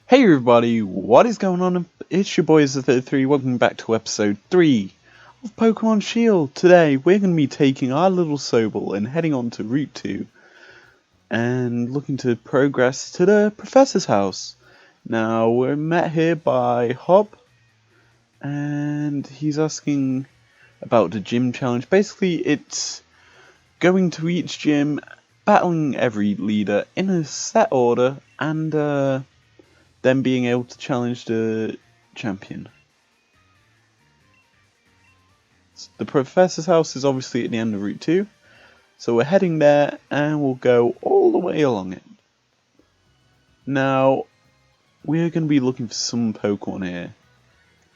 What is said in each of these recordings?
Hey everybody, what is going on? It's your boy Izlogic.business. Welcome back to episode 3 of Pokemon Shield. Today we're going to be taking our little Sobel and heading on to Route 2 and looking to progress to the Professor's house. Now we're met here by Hob and he's asking about the gym challenge. Basically it's going to each gym, battling every leader in a set order and then being able to challenge the champion. The Professor's house is obviously at the end of Route 2, so we're heading there and we'll go all the way along it. Now, we're going to be looking for some Pokemon here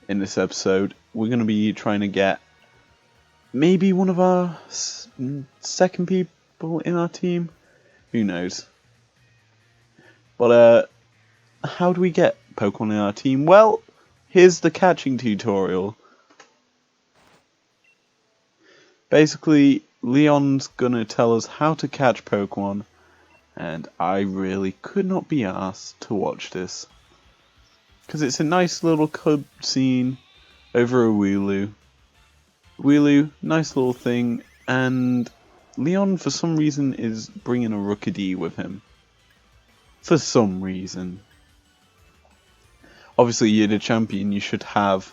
in this episode. We're going to be trying to get maybe one of our second people in our team. Who knows? But how do we get Pokemon in our team? Well, here's the catching tutorial. Basically, Leon's gonna tell us how to catch Pokemon, and I really could not be asked to watch this. Because it's a nice little cutscene over a Wooloo. Wooloo, nice little thing, and Leon for some reason is bringing a Rookidee with him. For some reason. Obviously, you're the champion, you should have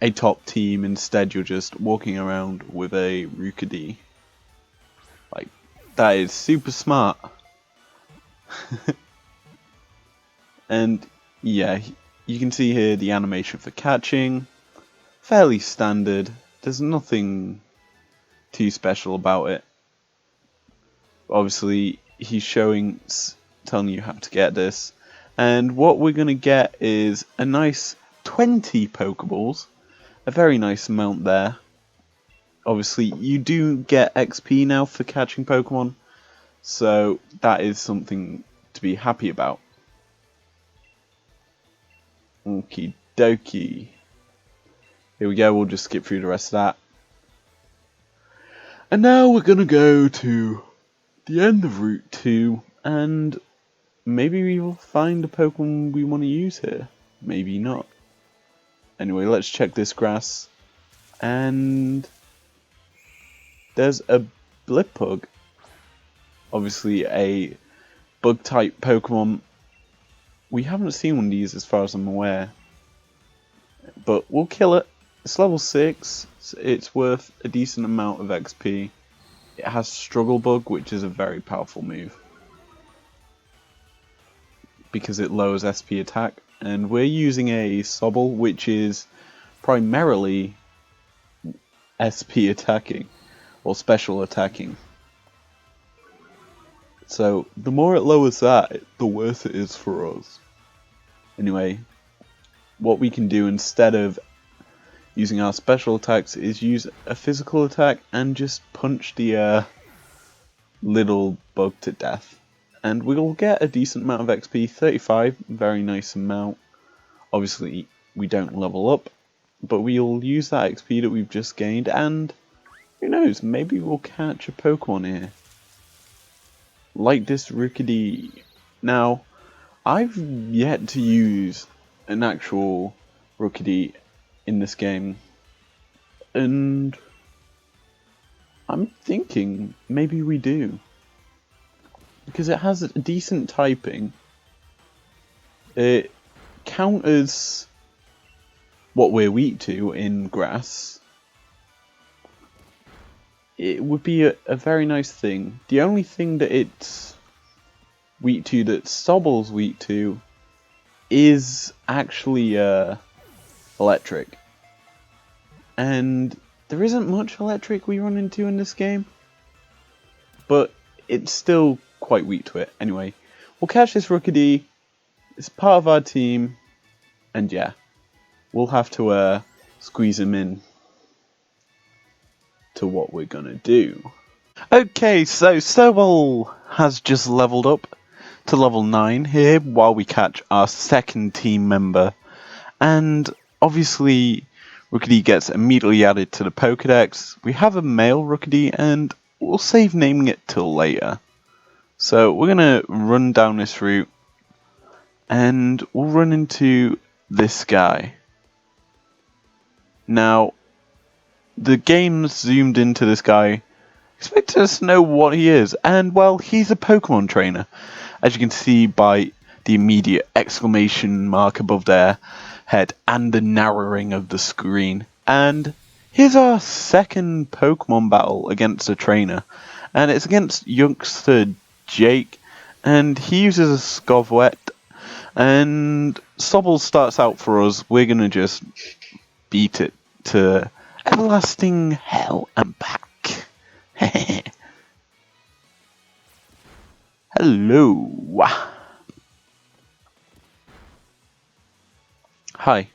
a top team. Instead, you're just walking around with a Rookidee. Like, that is super smart. And yeah, you can see here the animation for catching. Fairly standard. There's nothing too special about it. Obviously, he's telling you how to get this. And what we're going to get is a nice 20 Pokeballs. A very nice amount there. Obviously, you do get XP now for catching Pokemon. So, that is something to be happy about. Okie dokie. Here we go, we'll just skip through the rest of that. And now we're going to go to the end of Route 2. And maybe we will find a Pokemon we want to use here. Maybe not. Anyway, let's check this grass. And there's a Blipbug. Obviously a bug type Pokemon. We haven't seen one of these as far as I'm aware. But we'll kill it. It's level 6. So it's worth a decent amount of XP. It has Struggle Bug, which is a very powerful move. Because it lowers SP attack. And we're using a Sobble, which is primarily SP attacking, or special attacking. So, the more it lowers that, the worse it is for us. Anyway, what we can do instead of using our special attacks is use a physical attack and just punch the little bug to death. And we'll get a decent amount of XP, 35, very nice amount. Obviously, we don't level up, but we'll use that XP that we've just gained, and who knows, maybe we'll catch a Pokemon here. Like this Rookidee. Now, I've yet to use an actual Rookidee in this game, and I'm thinking maybe we do. Because it has a decent typing. It counters what we're weak to in grass. It would be a very nice thing. The only thing that it's weak to, that Sobble's weak to, is actually electric. And there isn't much electric we run into in this game. But it's still quite weak to it. Anyway, we'll catch this Rookidee. It's part of our team. And yeah, we'll have to squeeze him in to what we're gonna do. Okay, so Sobble has just leveled up to level 9 here while we catch our second team member. And obviously, Rookidee gets immediately added to the Pokedex. We have a male Rookidee and we'll save naming it till later. So we're going to run down this route and we'll run into this guy. Now, the game zoomed into this guy, expecting us to know what he is, and well, he's a Pokemon trainer, as you can see by the immediate exclamation mark above their head and the narrowing of the screen. And here's our second Pokemon battle against a trainer, and it's against youngster Jake, and he uses a Skovwet, and Sobble starts out for us. We're gonna just beat it to everlasting hell and back. Hello. Hi.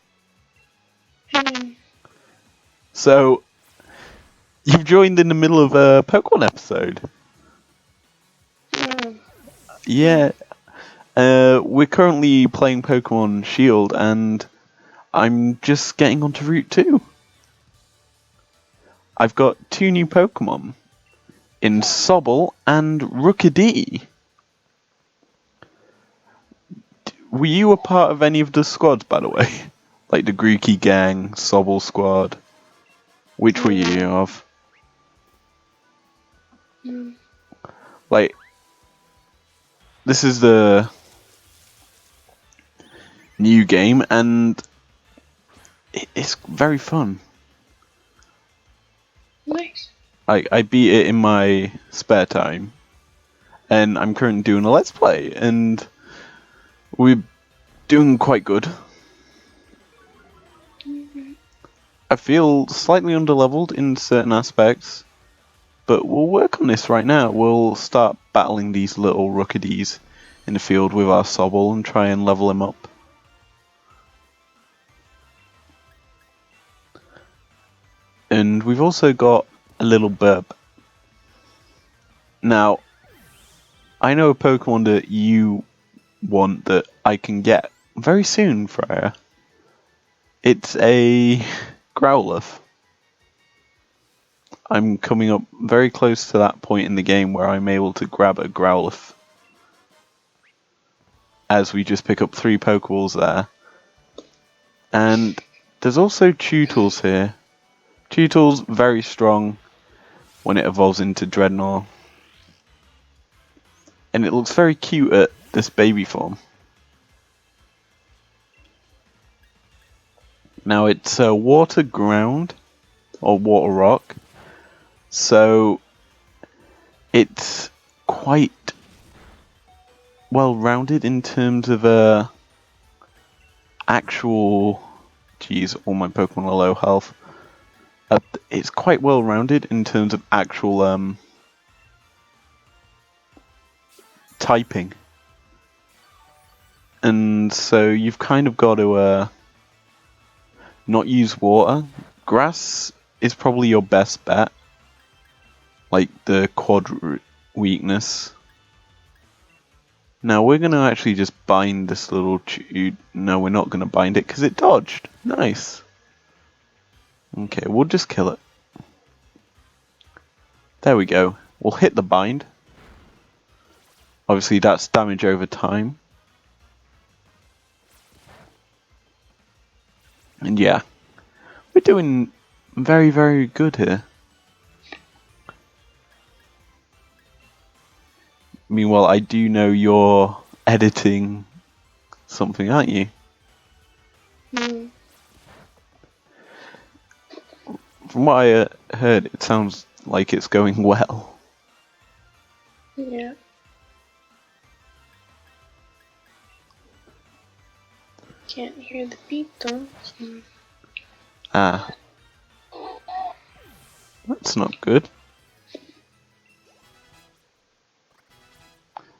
So, you've joined in the middle of a Pokemon episode. Yeah. We're currently playing Pokemon Shield, and I'm just getting onto Route 2. I've got 2 new Pokemon in Sobble and Rookidee. Were you a part of any of the squads, by the way? Like the Grookey Gang, Sobble Squad? Which were you of? Like, this is the new game, and it's very fun. Nice. I beat it in my spare time, and I'm currently doing a Let's Play, and we're doing quite good. I feel slightly underleveled in certain aspects, but we'll work on this right now. We'll start battling these little Rookidees in the field with our Sobble and try and level him up. And we've also got a little Burb. Now, I know a Pokemon that you want that I can get very soon, Freya. It's a Growlithe. I'm coming up very close to that point in the game where I'm able to grab a Growlithe. As we just pick up 3 Pokeballs there. And there's also Tootles here. Tootles very strong when it evolves into Dreadnought. And it looks very cute at this baby form. Now it's a water ground, or water rock, so it's quite well rounded in terms of actual. Geez, all my Pokemon are low health. It's quite well rounded in terms of actual typing, and so you've kind of got to not use water. Grass is probably your best bet, like the quad weakness. Now we're going to actually just bind this little no, we're not going to bind it because it dodged. Nice. Okay, we'll just kill it. There we go. We'll hit the bind. Obviously that's damage over time. And yeah, we're doing very, very good here. Meanwhile, I do know you're editing something, aren't you? From what I heard, it sounds like it's going well. Yeah. Can't hear the beat though. Ah. That's not good.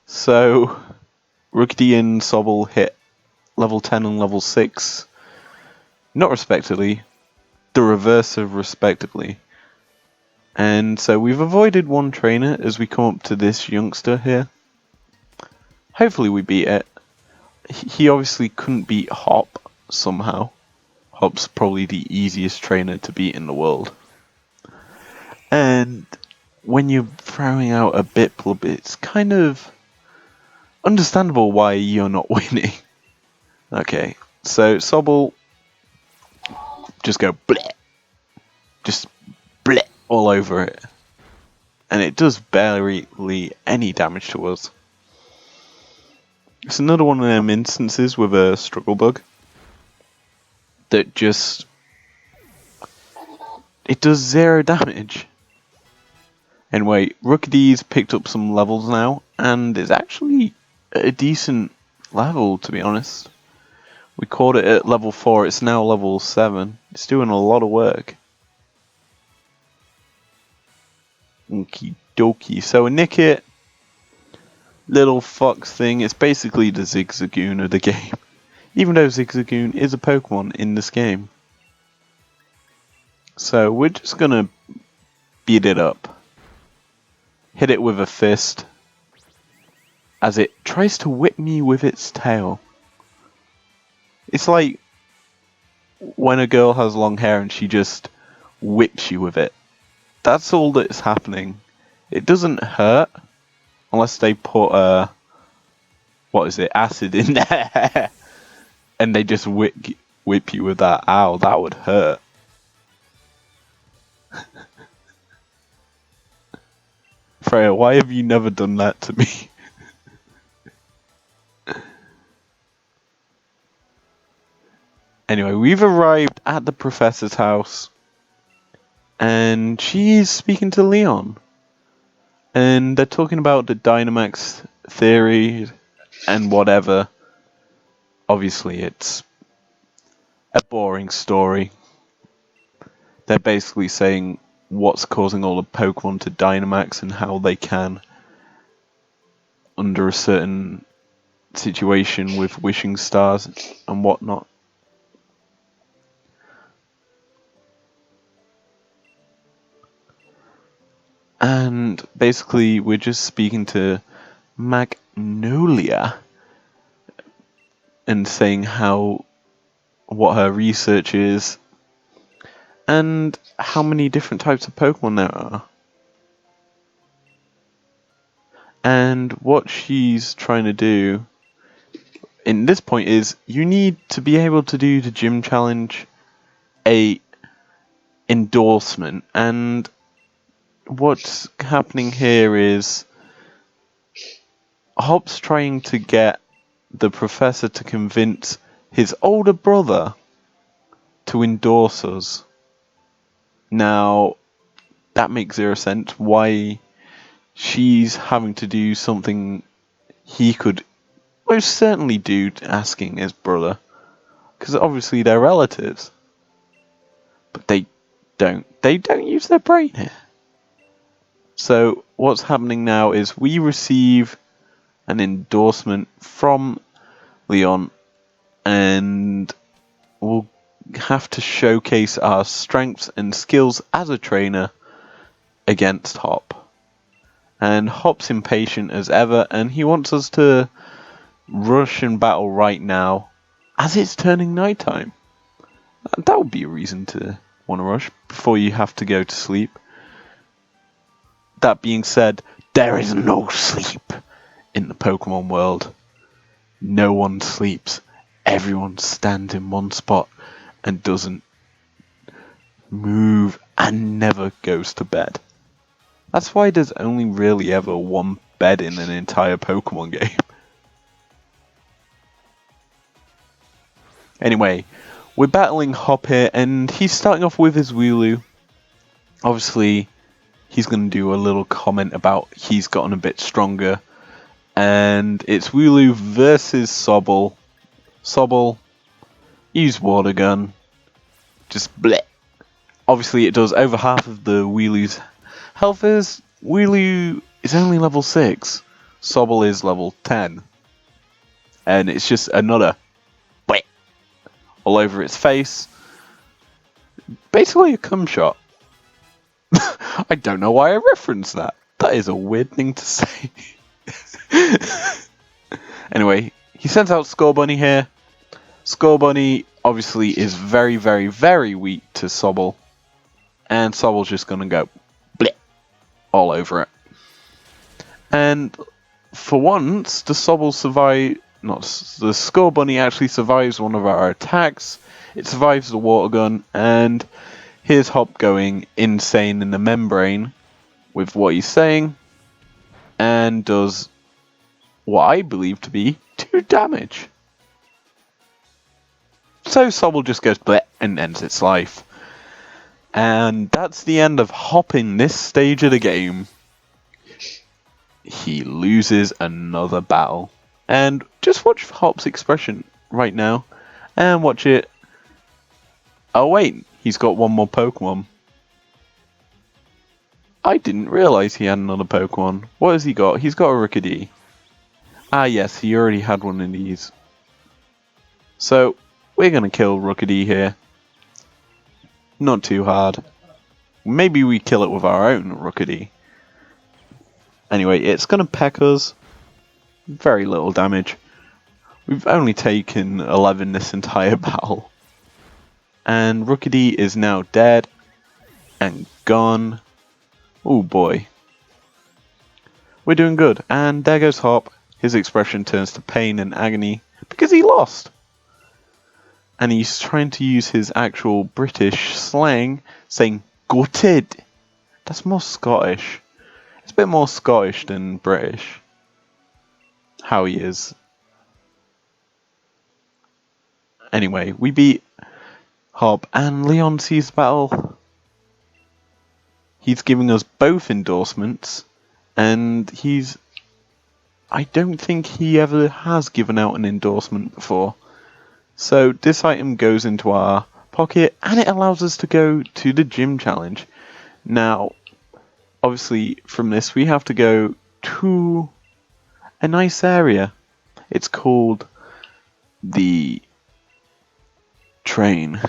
So, Rookidee and Sobble hit level 10 and level 6. Not respectively. The reverse of respectively. And so we've avoided one trainer as we come up to this youngster here. Hopefully we beat it. He obviously couldn't beat Hop somehow. Hop's probably the easiest trainer to beat in the world. And when you're throwing out a Biplub, it's kind of understandable why you're not winning. Okay, so Sobble just go bleh, just bleh all over it, and it does barely any damage to us. It's another one of them instances with a struggle bug that just it does 0 damage. Anyway, Rookie's picked up some levels now, and it's actually a decent level, to be honest. We caught it at level 4, it's now level 7. It's doing a lot of work. Okie dokie. So we nick it. Little fox thing, it's basically the Zigzagoon of the game. Even though Zigzagoon is a Pokemon in this game. So we're just gonna beat it up. Hit it with a fist as it tries to whip me with its tail. It's like when a girl has long hair and she just whips you with it. That's all that's happening. It doesn't hurt unless they put acid in there and they just whip you with that. Ow, that would hurt. Freya, why have you never done that to me? Anyway, we've arrived at the professor's house, and she's speaking to Leon. And they're talking about the Dynamax theory and whatever. Obviously, it's a boring story. They're basically saying what's causing all the Pokemon to Dynamax and how they can, under a certain situation with wishing stars and whatnot. And basically, we're just speaking to Magnolia and saying what her research is and how many different types of Pokemon there are. And what she's trying to do in this point is you need to be able to do the gym challenge a endorsement, and what's happening here is Hop's trying to get the professor to convince his older brother to endorse us. Now, that makes 0 sense. Why she's having to do something he could most certainly do, asking his brother, because obviously they're relatives. But they don't use their brain here. So what's happening now is we receive an endorsement from Leon, and we'll have to showcase our strengths and skills as a trainer against Hop. And Hop's impatient as ever, and he wants us to rush and battle right now as it's turning nighttime. That would be a reason to want to rush before you have to go to sleep. That being said, there is no sleep in the Pokemon world. No one sleeps. Everyone stands in one spot and doesn't move and never goes to bed. That's why there's only really ever one bed in an entire Pokemon game. Anyway, we're battling Hop here, and he's starting off with his Wooloo. Obviously, he's going to do a little comment about he's gotten a bit stronger. And it's Wooloo versus Sobble. Sobble, use Water Gun. Just bleh. Obviously, it does over half of the Wooloo's health is. Wooloo is only level 6. Sobble is level 10. And it's just another bleh all over its face. Basically a cum shot. I don't know why I referenced that. That is a weird thing to say. Anyway, he sends out Scorbunny here. Scorbunny obviously is very, very, very weak to Sobble. And Sobble's just going to go bleh all over it. And for once, the Sobble the Skull Bunny actually survives one of our attacks. It survives the water gun, and here's Hop going insane in the membrane with what he's saying, and does what I believe to be 2 damage. So Sobble just goes bleh and ends its life. And that's the end of Hop in this stage of the game. He loses another battle. And just watch Hop's expression right now. And watch it. Oh wait, he's got one more Pokemon. I didn't realise he had another Pokemon. What has he got? He's got a Rookidee. Ah yes, he already had one of these. So, we're going to kill Rookidee here. Not too hard. Maybe we kill it with our own Rookidee. Anyway, it's going to peck us. Very little damage. We've only taken 11 this entire battle. And Rookidee is now dead. And gone. Oh boy. We're doing good. And there goes Hop. His expression turns to pain and agony. Because he lost. And he's trying to use his actual British slang, saying gutted. That's more Scottish. It's a bit more Scottish than British. How he is. Anyway, we beat Hop, and Leon sees the battle. He's giving us both endorsements, and I don't think he ever has given out an endorsement before. So this item goes into our pocket, and it allows us to go to the gym challenge. Now, obviously from this we have to go to a nice area. It's called the train.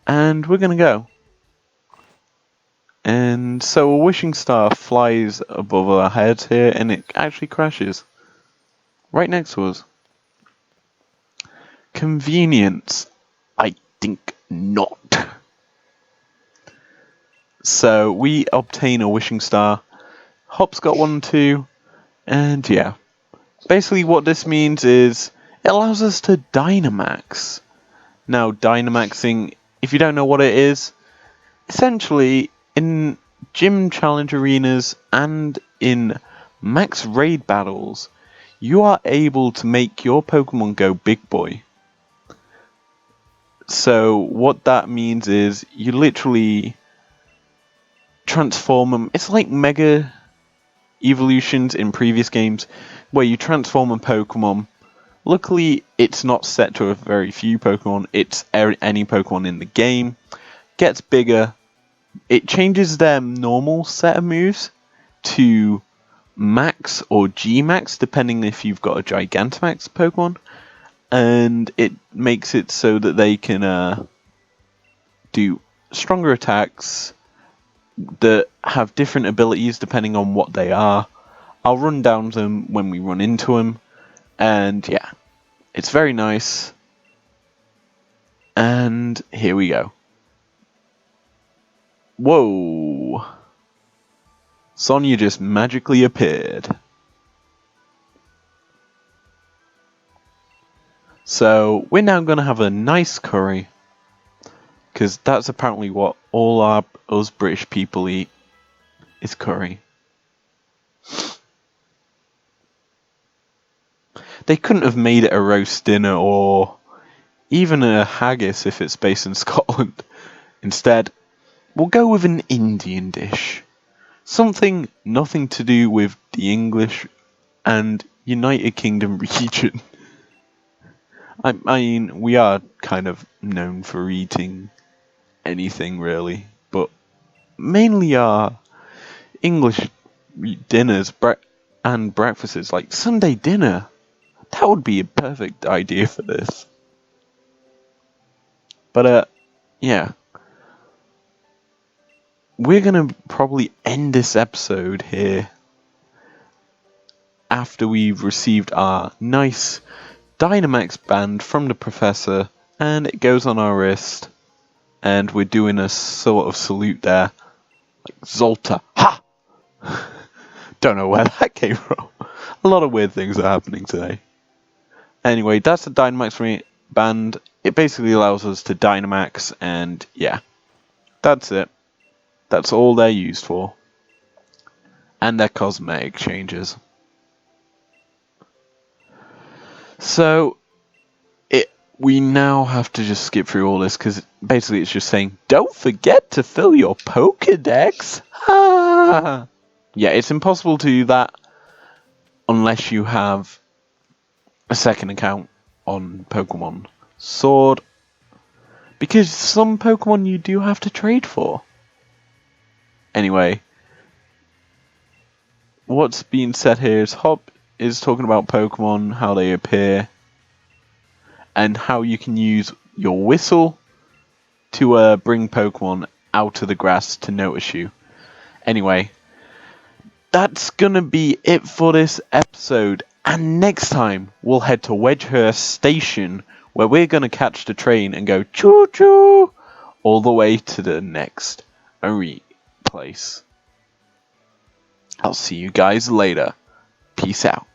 And we're gonna go. And so a wishing star flies above our heads here, and it actually crashes right next to us. Convenience? I think not. So we obtain a wishing star. Hop's got one too. And yeah. Basically what this means is it allows us to Dynamax. Now Dynamaxing, if you don't know what it is, essentially in gym challenge arenas and in max raid battles, you are able to make your Pokemon go big boy. So what that means is you literally transform them. It's like Mega Evolutions in previous games where you transform a Pokemon. Luckily, it's not set to a very few Pokemon. It's any Pokemon in the game. Gets bigger. It changes their normal set of moves to Max or G-Max, depending if you've got a Gigantamax Pokemon. And it makes it so that they can do stronger attacks that have different abilities depending on what they are. I'll run down them when we run into them. And yeah, it's very nice. And here we go. Whoa! Sonya just magically appeared. So we're now going to have a nice curry. Because that's apparently what all us British people eat. Is curry. They couldn't have made it a roast dinner or even a haggis if it's based in Scotland. Instead, we'll go with an Indian dish. Something nothing to do with the English and United Kingdom region. I mean, we are kind of known for eating anything really, but mainly our English dinners and breakfasts, like Sunday dinner. That would be a perfect idea for this. But yeah. We're gonna probably end this episode here after we've received our nice Dynamax band from the professor, and it goes on our wrist, and we're doing a sort of salute there, like Zolta. Ha! Don't know where that came from. A lot of weird things are happening today. Anyway, that's the Dynamax band. It basically allows us to Dynamax, and yeah, that's it. That's all they're used for. And their cosmetic changes. So, we now have to just skip through all this, because basically it's just saying, don't forget to fill your Pokedex! Ah! Yeah, it's impossible to do that unless you have a second account on Pokemon Sword, because some Pokemon you do have to trade for. Anyway, what's being said here is Hop is talking about Pokemon, how they appear, and how you can use your whistle to bring Pokemon out of the grass to notice you. Anyway, that's gonna be it for this episode, and next time we'll head to Wedgehurst Station, where we're gonna catch the train and go choo-choo all the way to the next place. I'll see you guys later. Peace out.